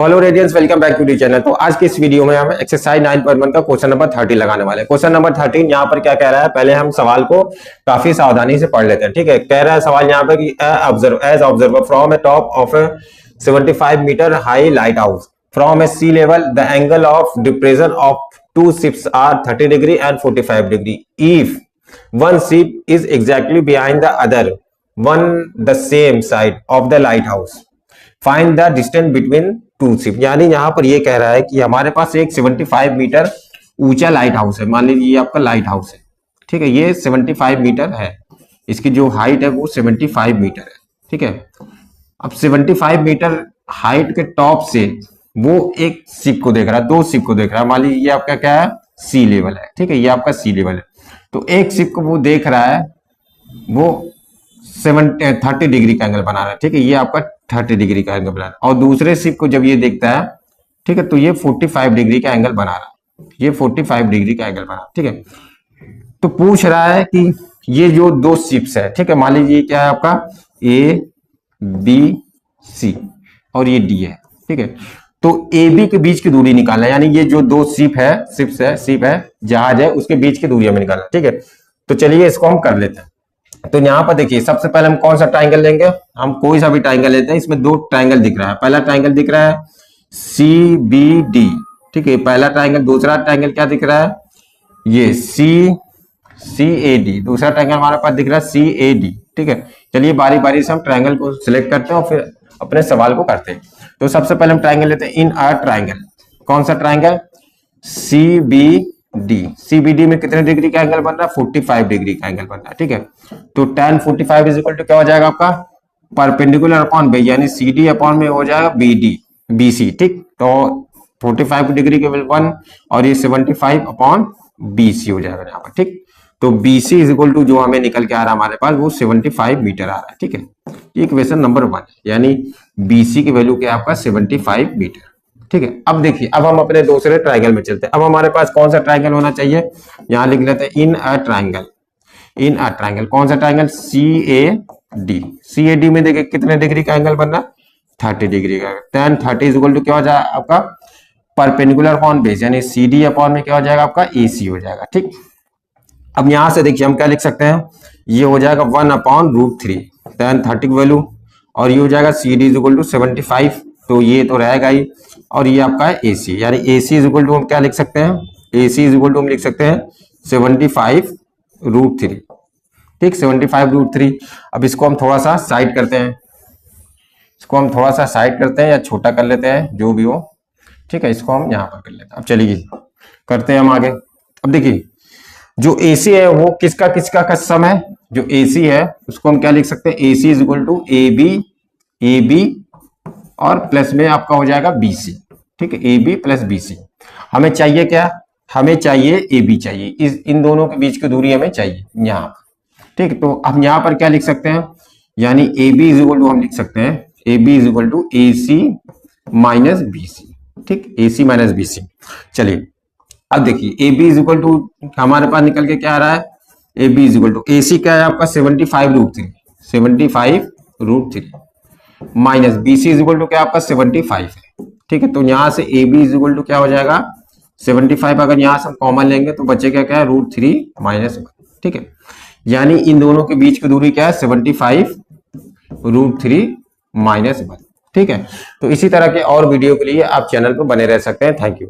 Hello radiance, welcome back to the channel. तो आज के इस वीडियो में हम एक्सरसाइज 9.1 का क्वेश्चन नंबर 30 लगाने वाले हैं। क्वेश्चन नंबर 13 यहाँ पर क्या कह रहा है, पहले हम सवाल को काफी सावधानी से पढ़ लेते हैं। ठीक है, कह रहा है सवाल यहाँ पे कि as observer from a top of a 75 metre high lighthouse from a sea level the angle of depression of two ships are 30 degree and 45 degree if one ship is exactly behind the other one the same side of the lighthouse, find the distance between two ship. यानी यहां पर ये कह रहा है कि हमारे पास एक 75 मीटर ऊंचा लाइट हाउस है। मान लीजिए ये आपका लाइट हाउस है, ठीक है, ये 75 मीटर है, इसकी जो हाइट है वो 75 मीटर है। ठीक है, अब 75 मीटर हाइट के टॉप से वो एक शिप को देख रहा है, दो शिप को देख रहा है। मान लीजिए ये आपका क्या है, सी लेवल है। ठीक है, ये आपका सी लेवल है। तो एक शिप को वो देख रहा है, वो 30 डिग्री का एंगल बना रहा है। ठीक है, ये आपका 30 डिग्री का एंगल बना रहा है। और दूसरे शिप को जब ये देखता है, ठीक है, तो ये 45 डिग्री का एंगल बना रहा है, ये 45 डिग्री का एंगल बना। ठीक है, तो पूछ रहा है कि ये जो दो शिप्स है, ठीक है, मान लीजिए क्या है आपका ए बी सी और ये डी है। ठीक है, तो ए बी के बीच की दूरी निकालना है, यानी ये जो दो शिप है जहाज है, उसके बीच की दूरी हमें निकालना है। ठीक है, तो चलिए इसको हम कर लेते हैं। तो यहां पर देखिए, सबसे पहले हम कौन सा ट्राइंगल लेंगे, हम कोई सा भी ट्राइंगल लेते हैं। इसमें दो ट्राइंगल दिख रहा है। पहला ट्राइंगल दिख रहा है सी बी डी। ठीक है, पहला ट्राइंगल। दूसरा ट्राइंगल क्या दिख रहा है, ये सी ए डी। दूसरा ट्राइंगल हमारे पास दिख रहा है सी ए डी। ठीक है, चलिए बारी बारी से हम ट्राइंगल को सिलेक्ट करते हैं और फिर अपने सवाल को करते हैं। तो सबसे पहले हम ट्राइंगल लेते हैं इन अ ट्राइंगल। कौन सा triangle, C B D. CBD में कितने डिग्री का एंगल बन रहा है, 45 डिग्री का एंगल बन रहा है। ठीक है, तो tan 45 इज इक्वल टू क्या हो जाएगा आपका, परपेंडिकुलर अपॉन बी, यानी सी डी अपॉन में हो जाएगा बी डी बी सी। ठीक, तो 45 डिग्री के वैल्यू 1 और ये 75 अपॉन बी सी हो जाएगा यहाँ पर। ठीक, तो B C is equal to जो हमें निकल के आ रहा है हमारे पास, वो 75 मीटर आ रहा है। ठीक है, ये क्वेश्चन नंबर 1, यानी बी सी की वैल्यू क्या है आपका 75 मीटर। ठीक है, अब देखिए, अब हम अपने दूसरे ट्राइंगल में चलते हैं। अब हमारे पास कौन सा ट्राइंगल होना चाहिए, यहां लिख लेते हैं इन a triangle. In a triangle कौन सा triangle, C A D. C A D में देखिए कितने डिग्री का एंगल बन रहा है, 30 डिग्री का। tan 30 इज इक्वल टू क्या हो जाएगा आपका, परपेंडिकुलर अपॉन बेस, यानी सी डी अपॉन में क्या हो जाएगा आपका ए सी हो जाएगा। ठीक, अब यहां से देखिए हम क्या लिख सकते हैं, ये हो जाएगा 1/√3 tan 30 की वैल्यू, और ये हो जाएगा C D is equal to 75, तो ये तो रहेगा ही, और ये आपका है ए सी, यानी ए सी इज इक्वल टू हम क्या लिख सकते हैं, A C is equal to हम लिख सकते हैं 75√3। ठीक, 75√3। अब इसको हम थोड़ा सा साइड करते हैं, इसको हम थोड़ा सा साइड करते हैं या छोटा कर लेते हैं, जो भी हो। ठीक है, इसको हम यहाँ पर कर लेते हैं। अब चलिए करते हैं हम आगे। अब देखिए, जो ए सी है वो किसका किसका का सम है, जो ए सी है उसको हम क्या लिख सकते हैं, A C is equal to A B और प्लस में आपका हो जाएगा बी सी। ठीक है, A B plus B C. हमें चाहिए क्या, हमें चाहिए ए बी चाहिए, इन दोनों के बीच की दूरी हमें चाहिए यहाँ पर। ठीक, तो हम यहाँ पर क्या लिख सकते हैं, यानी A B is equal to हम लिख सकते हैं A B is equal to A C minus B C. ठीक, A C minus B C. चलिए अब देखिए, A B is equal to हमारे पास निकल के क्या आ रहा है, A B is equal to A C क्या है आपका 75√3 minus B C is equal to क्या आपका 75 है। ठीक है, तो यहां से A B is equal to क्या हो जाएगा 75, अगर यहां से हम कॉमन लेंगे तो बचेगा क्या है √3 माइनस 1। ठीक है, यानी इन दोनों के बीच की दूरी क्या है 75√3 माइनस 1। ठीक है, तो इसी तरह के और वीडियो के लिए आप चैनल पर बने रह सकते हैं। Thank you.